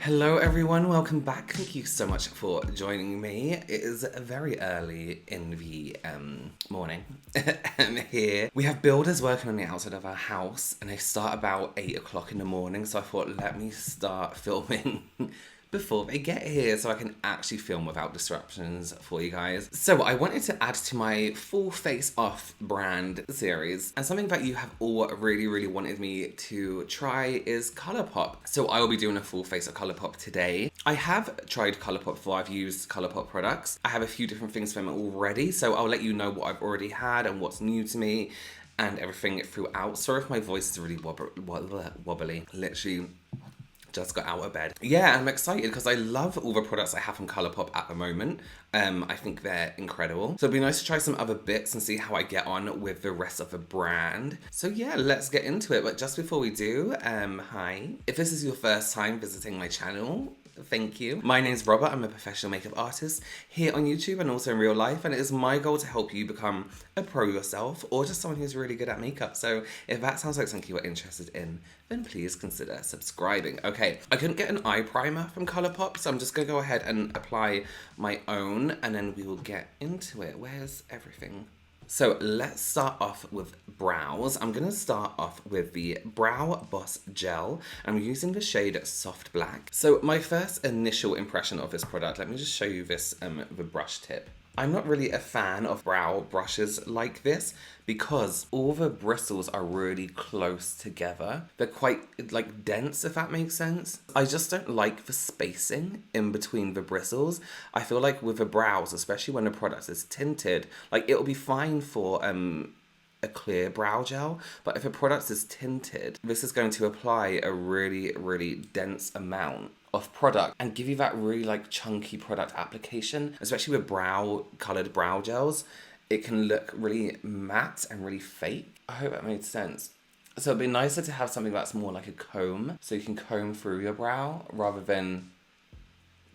Hello everyone, welcome back. Thank you so much for joining me. It is very early in the morning here. We have builders working on the outside of our house and they start about 8 o'clock in the morning, so I thought let me start filming before they get here so I can actually film without disruptions for you guys. So I wanted to add to my full face off brand series, and something that you have all really wanted me to try is ColourPop. So I will be doing a full face of ColourPop today. I have tried ColourPop before. I've used ColourPop products. I have a few different things from it already, so I'll let you know what I've already had and what's new to me and everything throughout. Sorry if my voice is really wobbly. Literally just got out of bed. Yeah, I'm excited because I love all the products I have from ColourPop at the moment. I think they're incredible. So it'd be nice to try some other bits and see how I get on with the rest of the brand. So yeah, let's get into it. But just before we do, hi. If this is your first time visiting my channel, thank you. My name's Robert. I'm a professional makeup artist here on YouTube and also in real life, and it is my goal to help you become a pro yourself or just someone who's really good at makeup. So if that sounds like something you are interested in, then please consider subscribing. Okay, I couldn't get an eye primer from ColourPop, so I'm just gonna go ahead and apply my own and then we will get into it. Where's everything? So let's start off with brows. I'm going to start off with the Brow Boss Gel. I'm using the shade Soft Black. So my first initial impression of this product, let me just show you this, the brush tip. I'm not really a fan of brow brushes like this because all the bristles are really close together. They're quite like dense, if that makes sense. I just don't like the spacing in between the bristles. I feel like with the brows, especially when the product is tinted, like it'll be fine for a clear brow gel, but if a product is tinted, this is going to apply a really dense amount of product and give you that really like chunky product application, especially with colored brow gels. It can look really matte and really fake. I hope that made sense. So it'd be nicer to have something that's more like a comb, so you can comb through your brow rather than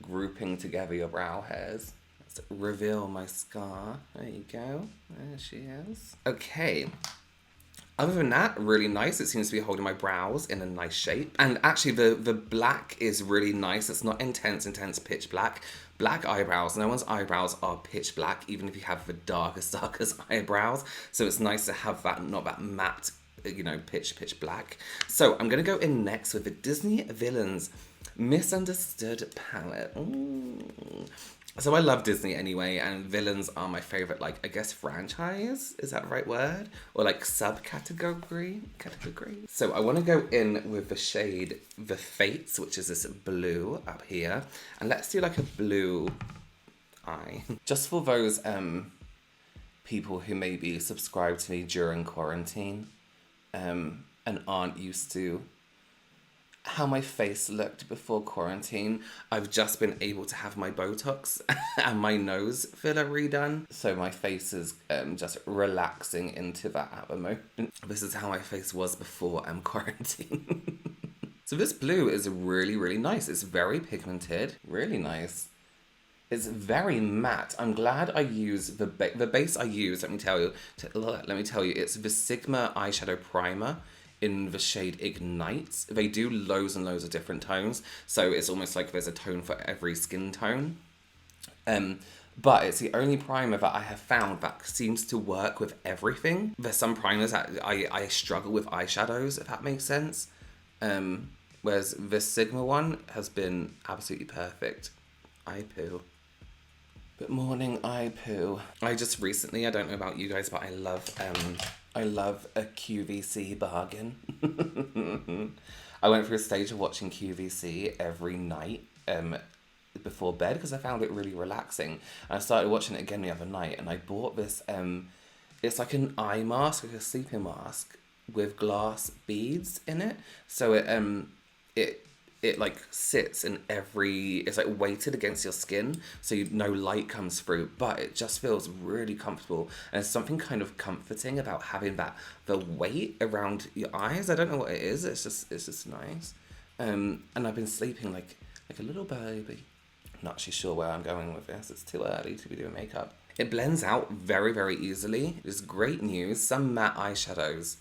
grouping together your brow hairs. Let's reveal my scar. There you go. There she is. Okay. Other than that, really nice. It seems to be holding my brows in a nice shape. And actually the black is really nice. It's not intense pitch black. Black eyebrows. No one's eyebrows are pitch black, even if you have the darkest eyebrows. So it's nice to have that, not that matte, you know, pitch black. So I'm going to go in next with the Disney Villains Misunderstood palette. Ooh. So I love Disney anyway, and villains are my favorite, like, I guess franchise? Is that the right word? Or like subcategory? So I want to go in with the shade The Fates, which is this blue up here. And let's do like a blue eye. Just for those people who maybe subscribe to me during quarantine and aren't used to how my face looked before quarantine. I've just been able to have my Botox and my nose filler redone. So my face is just relaxing into that at the moment. This is how my face was before quarantine. So this blue is really nice. It's very pigmented, really nice. It's very matte. I'm glad I use the base I use, let me tell you, it's the Sigma eyeshadow primer in the shade Ignite. They do loads and loads of different tones, so it's almost like there's a tone for every skin tone. But it's the only primer that I have found that seems to work with everything. There's some primers that I struggle with eyeshadows, if that makes sense. Whereas this Sigma one has been absolutely perfect. Eye poo. Good morning, eye poo. I just recently, I don't know about you guys, but I love a QVC bargain. I went through a stage of watching QVC every night before bed because I found it really relaxing. And I started watching it again the other night, and I bought this, it's like an eye mask, like a sleeping mask with glass beads in it. So it like sits in it's like weighted against your skin, so no light comes through, but it just feels really comfortable. And there's something kind of comforting about having the weight around your eyes. I don't know what it is. It's just nice. And I've been sleeping like a little baby. I'm not actually sure where I'm going with this. It's too early to be doing makeup. It blends out very easily. It's great news. Some matte eyeshadows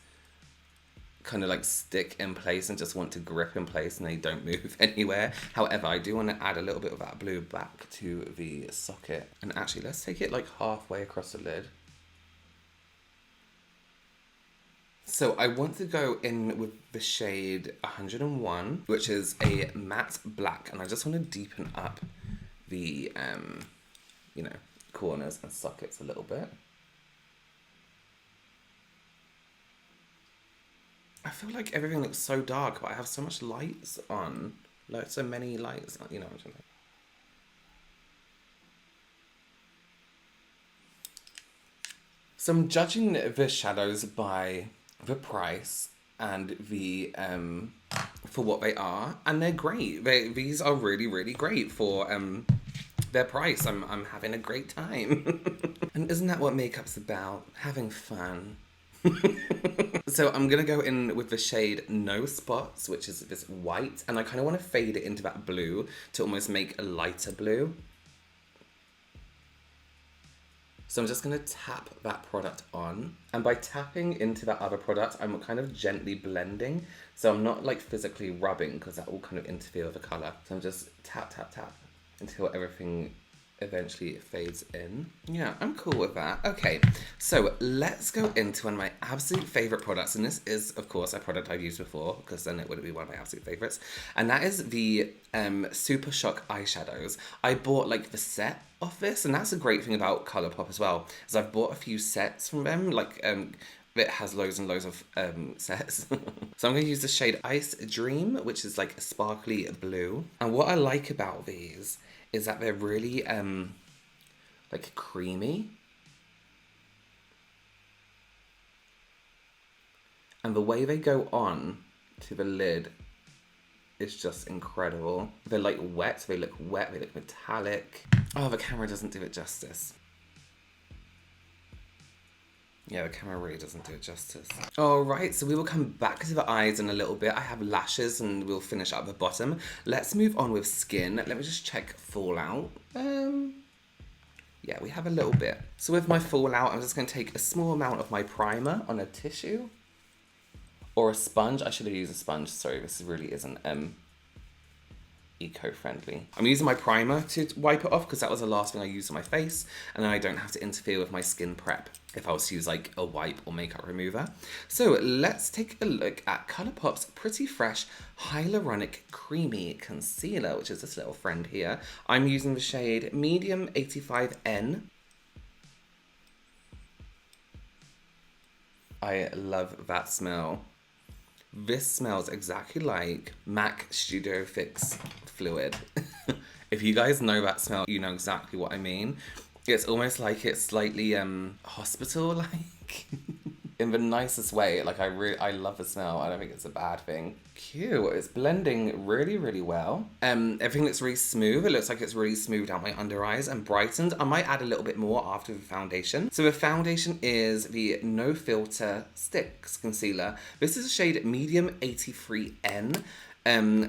kind of like stick in place and just want to grip in place and they don't move anywhere. However, I do want to add a little bit of that blue back to the socket. And actually, let's take it like halfway across the lid. So I want to go in with the shade 101, which is a matte black, and I just want to deepen up the, you know, corners and sockets a little bit. I feel like everything looks so dark, but I have so much lights on, like so many lights, you know what I'm saying? So I'm judging the shadows by the price and the for what they are, and they're great. These are really great for their price. I'm having a great time. And isn't that what makeup's about? Having fun. So I'm gonna go in with the shade No Spots, which is this white, and I kind of want to fade it into that blue to almost make a lighter blue. So I'm just going to tap that product on, and by tapping into that other product, I'm kind of gently blending. So I'm not like physically rubbing because that will kind of interfere with the colour. So I'm just tap until everything eventually fades in. Yeah, I'm cool with that. Okay, so let's go into one of my absolute favourite products, and this is, of course, a product I've used before, because then it would be one of my absolute favourites, and that is the Super Shock eyeshadows. I bought like the set of this, and that's a great thing about ColourPop as well, is I've bought a few sets from them, like it has loads and loads of sets. So I'm going to use the shade Ice Dream, which is like a sparkly blue, and what I like about these is that they're really like creamy, and the way they go on to the lid is just incredible. They're like wet, they look metallic. Oh, the camera doesn't do it justice. Yeah, the camera really doesn't do it justice. Alright, so we will come back to the eyes in a little bit. I have lashes and we'll finish at the bottom. Let's move on with skin. Let me just check fallout. Yeah, we have a little bit. So with my fallout, I'm just going to take a small amount of my primer on a tissue. Or a sponge. I should have used a sponge. Sorry, this really isn't eco-friendly. I'm using my primer to wipe it off because that was the last thing I used on my face, and then I don't have to interfere with my skin prep if I was to use like a wipe or makeup remover. So let's take a look at ColourPop's Pretty Fresh Hyaluronic Creamy Concealer, which is this little friend here. I'm using the shade Medium 85N. I love that smell. This smells exactly like MAC Studio Fix fluid. If you guys know that smell, you know exactly what I mean. It's almost like it's slightly hospital-like. In the nicest way. Like I love the smell. I don't think it's a bad thing. Cute. It's blending really well. Everything looks really smooth. It looks like it's really smoothed out my under eyes and brightened. I might add a little bit more after the foundation. So the foundation is the No Filter Sticks Concealer. This is a shade Medium 83N.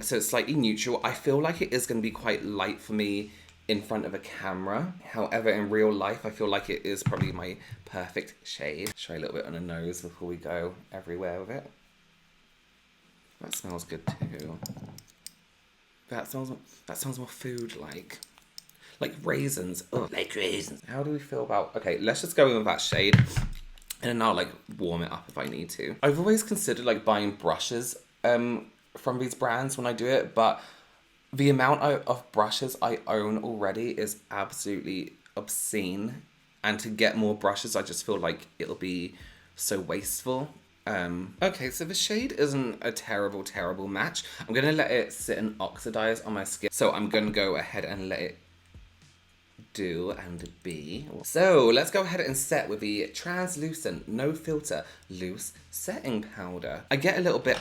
So it's slightly neutral. I feel like it is going to be quite light for me in front of a camera. However, in real life, I feel like it is probably my perfect shade. Try a little bit on the nose before we go everywhere with it. That smells good too. That sounds more food-like. Like raisins. Ugh. Like raisins. How do we feel about... Okay, let's just go in with that shade. And then I'll like warm it up if I need to. I've always considered like buying brushes from these brands when I do it, but the amount of brushes I own already is absolutely obscene. And to get more brushes, I just feel like it'll be so wasteful. Okay, so the shade isn't a terrible match. I'm going to let it sit and oxidize on my skin. So I'm going to go ahead and let it do and be. So let's go ahead and set with the translucent no filter loose setting powder. I get a little bit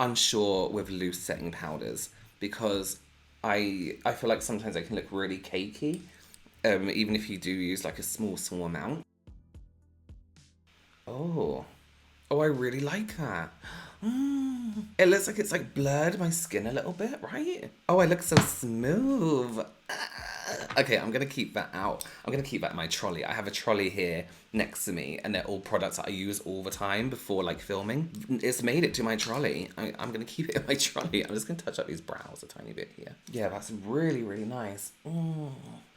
unsure with loose setting powders because I feel like sometimes they can look really cakey, even if you do use like a small amount. Oh, I really like that. It looks like it's like blurred my skin a little bit, right? Oh, I look so smooth. Okay, I'm gonna keep that out. I'm gonna keep that in my trolley. I have a trolley here next to me, and they're all products that I use all the time before like filming. It's made it to my trolley. I'm gonna keep it in my trolley. I'm just gonna touch up these brows a tiny bit here. Yeah, that's really, really nice.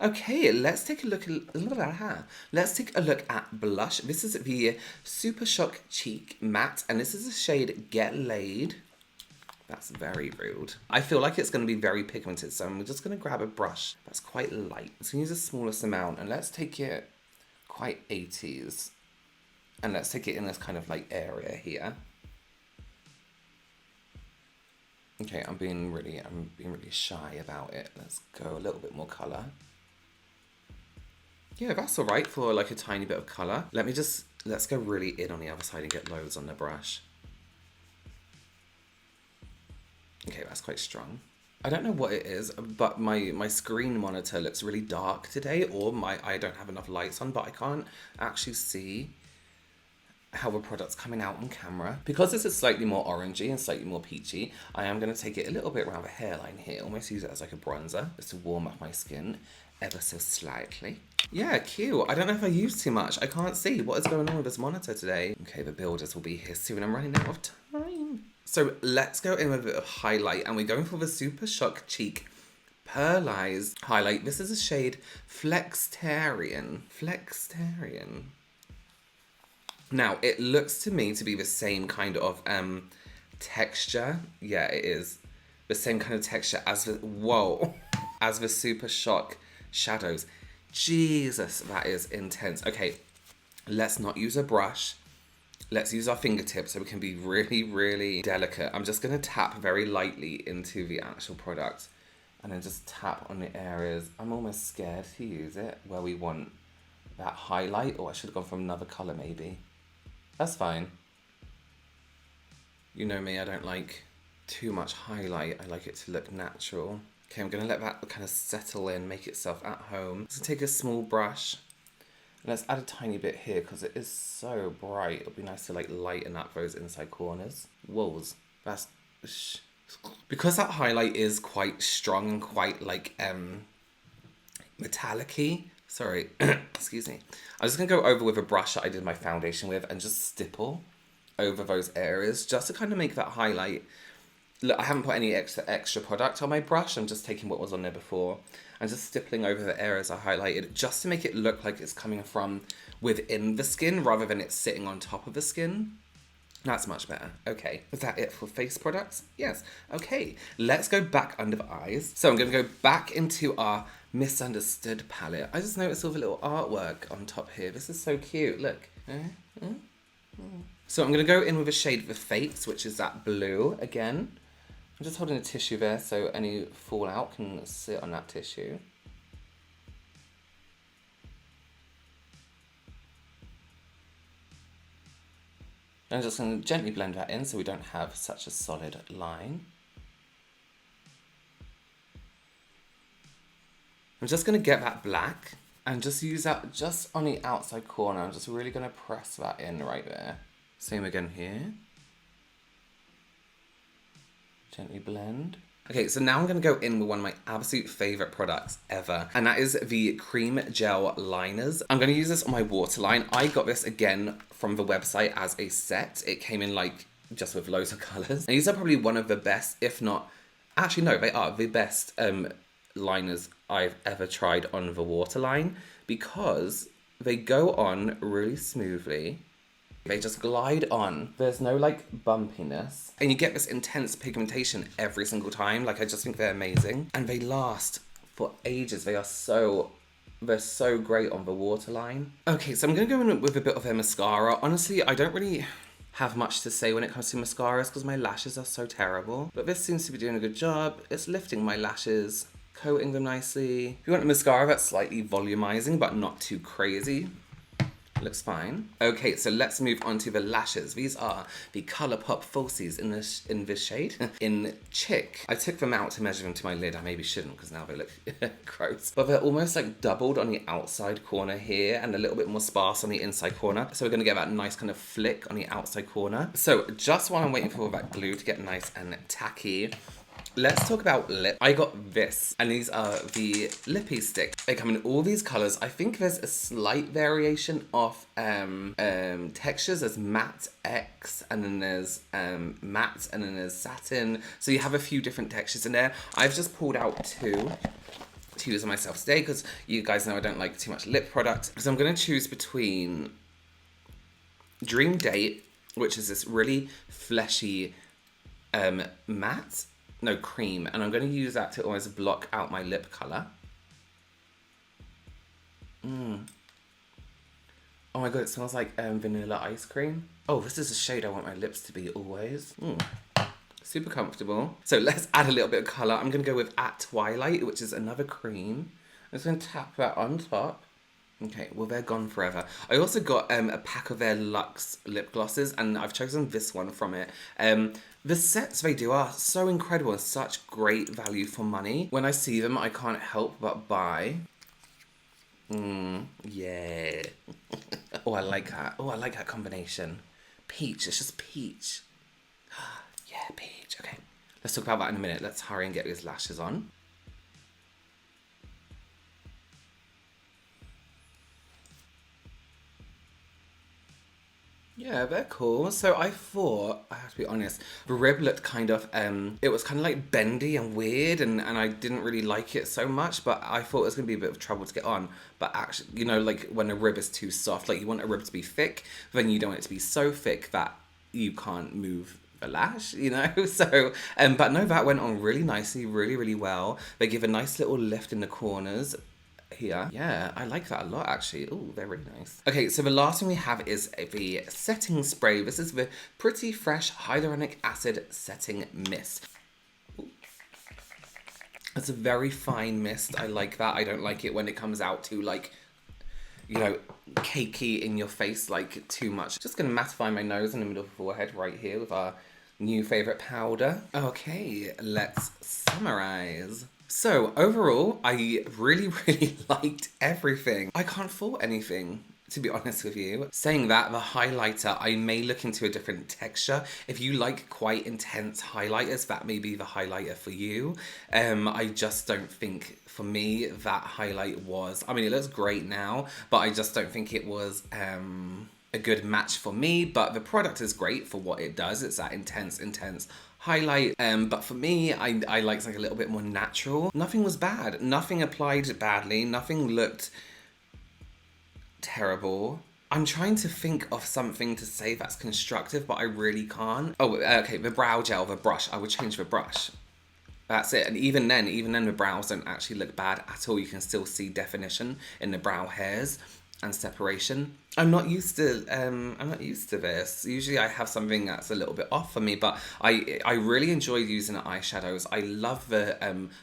Okay, let's take a look at let's take a look at blush. This is the Super Shock Cheek Matte, and this is the shade Get Laid. That's very rude. I feel like it's going to be very pigmented, so I'm just going to grab a brush that's quite light. Let's use the smallest amount, and let's take it quite 80s. And let's take it in this kind of like area here. Okay, I'm being really shy about it. Let's go a little bit more colour. Yeah, that's all right for like a tiny bit of colour. Let's go really in on the other side and get loads on the brush. Okay, that's quite strong. I don't know what it is, but my screen monitor looks really dark today, or I don't have enough lights on, but I can't actually see how the product's coming out on camera. Because this is slightly more orangey and slightly more peachy, I am going to take it a little bit around the hairline here, almost use it as like a bronzer, just to warm up my skin ever so slightly. Yeah, cute. I don't know if I used too much. I can't see what is going on with this monitor today. Okay, the builders will be here soon. I'm running out of time. So let's go in with a bit of highlight, and we're going for the Super Shock Cheek Pearlized highlight. This is a shade Flextarian. Now, it looks to me to be the same kind of texture. Yeah, it is. The same kind of texture as as the Super Shock shadows. Jesus, that is intense. Okay, let's not use a brush. Let's use our fingertips so we can be really, really delicate. I'm just going to tap very lightly into the actual product and then just tap on the areas. I'm almost scared to use it where we want that highlight, or I should have gone for another colour maybe. That's fine. You know me, I don't like too much highlight. I like it to look natural. Okay, I'm going to let that kind of settle in, make itself at home. So take a small brush. Let's add a tiny bit here because it is so bright. It'll be nice to like lighten up those inside corners. Whoa, that's... Because that highlight is quite strong and quite like metallic-y. Sorry, excuse me. I'm just going to go over with a brush that I did my foundation with and just stipple over those areas just to kind of make that highlight. Look, I haven't put any extra product on my brush. I'm just taking what was on there before and just stippling over the areas I highlighted just to make it look like it's coming from within the skin rather than it's sitting on top of the skin. That's much better. Okay, is that it for face products? Yes. Okay, let's go back under the eyes. So I'm going to go back into our Misunderstood palette. I just noticed all the little artwork on top here. This is so cute. Look. So I'm going to go in with a shade of the Fates, which is that blue again. I'm just holding a tissue there so any fallout can sit on that tissue. I'm just going to gently blend that in so we don't have such a solid line. I'm just going to get that black and just use that just on the outside corner. I'm just really going to press that in right there. Same again here. Gently blend. Okay, so now I'm going to go in with one of my absolute favourite products ever, and that is the Cream Gel Liners. I'm going to use this on my waterline. I got this again from the website as a set. It came in like just with loads of colours. And these are probably one of the best, if not... Actually, no, they are the best liners I've ever tried on the waterline because they go on really smoothly. They just glide on. There's no like bumpiness. And you get this intense pigmentation every single time. Like I just think they're amazing. And they last for ages. They're so great on the waterline. Okay, so I'm gonna go in with a bit of a mascara. Honestly, I don't really have much to say when it comes to mascaras because my lashes are so terrible. But this seems to be doing a good job. It's lifting my lashes, coating them nicely. If you want a mascara that's slightly volumizing but not too crazy, looks fine. Okay, so let's move on to the lashes. These are the ColourPop falsies in this shade, in Chick. I took them out to measure them to my lid. I maybe shouldn't because now they look gross. But they're almost like doubled on the outside corner here and a little bit more sparse on the inside corner. So we're gonna get that nice kind of flick on the outside corner. So just while I'm waiting for that glue to get nice and tacky, Let's talk about lip. I got this, and these are the lippy sticks. They come in all these colors. I think there's a slight variation of textures. There's matte X, and then there's matte, and then there's satin. So you have a few different textures in there. I've just pulled out two to use on myself today because you guys know I don't like too much lip product. So I'm going to choose between Dream Date, which is this really fleshy matte. No, cream. And I'm going to use that to almost block out my lip colour. Oh my god, it smells like vanilla ice cream. Oh, this is a shade I want my lips to be always. Super comfortable. So let's add a little bit of colour. I'm going to go with At Twilight, which is another cream. I'm just going to tap that on top. Okay, well, they're gone forever. I also got a pack of their Luxe lip glosses, and I've chosen this one from it. The sets they do are so incredible and such great value for money. When I see them, I can't help but buy. Yeah. Oh, I like that. Oh, I like that combination. Peach, it's just peach. Yeah, peach. Okay, let's talk about that in a minute. Let's hurry and get these lashes on. Yeah, they're cool. So I thought, I have to be honest, the rib looked kind of, it was kind of like bendy and weird, and I didn't really like it so much, but I thought it was going to be a bit of trouble to get on. But actually, you know, like when a rib is too soft, like you want a rib to be thick, then you don't want it to be so thick that you can't move the lash, you know? So, but no, that went on really nicely, really, really well. They give a nice little lift in the corners. Here. Yeah, I like that a lot actually. Oh, they're really nice. Okay, so the last thing we have is the setting spray. This is the Pretty Fresh Hyaluronic Acid Setting Mist. Ooh. It's a very fine mist. I like that. I don't like it when it comes out too, like, you know, cakey in your face, like too much. Just gonna mattify my nose in the middle of the forehead right here with our new favorite powder. Okay, let's summarize. So overall, I really, really liked everything. I can't fault anything, to be honest with you. Saying that, the highlighter, I may look into a different texture. If you like quite intense highlighters, that may be the highlighter for you. I just don't think, for me, that highlight was, I mean, it looks great now, but I just don't think it was a good match for me. But the product is great for what it does. It's that intense highlight, but for me, I like something a little bit more natural. Nothing was bad. Nothing applied badly. Nothing looked terrible. I'm trying to think of something to say that's constructive, but I really can't. Oh, okay, the brow gel, the brush. I would change the brush. That's it. And even then the brows don't actually look bad at all. You can still see definition in the brow hairs and separation. I'm not used to this. Usually I have something that's a little bit off for me, but I really enjoyed using the eyeshadows. I love the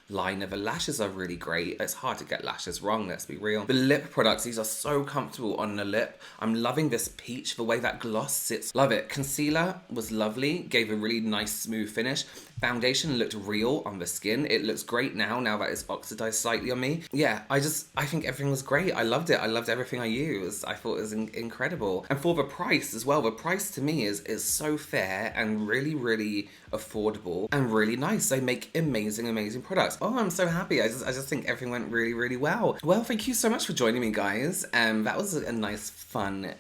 liner. The lashes are really great. It's hard to get lashes wrong, let's be real. The lip products, these are so comfortable on the lip. I'm loving this peach, the way that gloss sits. Love it. Concealer was lovely, gave a really nice smooth finish. Foundation looked real on the skin. It looks great now that it's oxidized slightly on me. Yeah, I think everything was great. I loved it. I loved everything I used. I thought it was incredible. And for the price as well, the price to me is so fair and really, really affordable and really nice. They make amazing products. Oh, I'm so happy. I just think everything went really, really well. Well, thank you so much for joining me, guys. That was a nice, fun,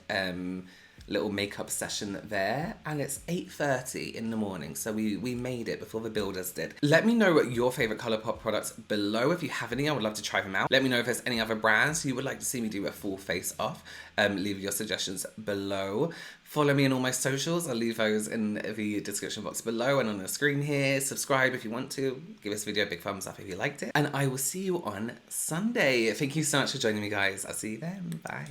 little makeup session there, and it's 8:30 in the morning, so we made it before the builders did. Let me know what your favorite ColourPop products below. If you have any, I would love to try them out. Let me know if there's any other brands you would like to see me do a full face off. Leave your suggestions below. Follow me on all my socials. I'll leave those in the description box below and on the screen here. Subscribe if you want to. Give this video a big thumbs up if you liked it. And I will see you on Sunday. Thank you so much for joining me, guys. I'll see you then. Bye.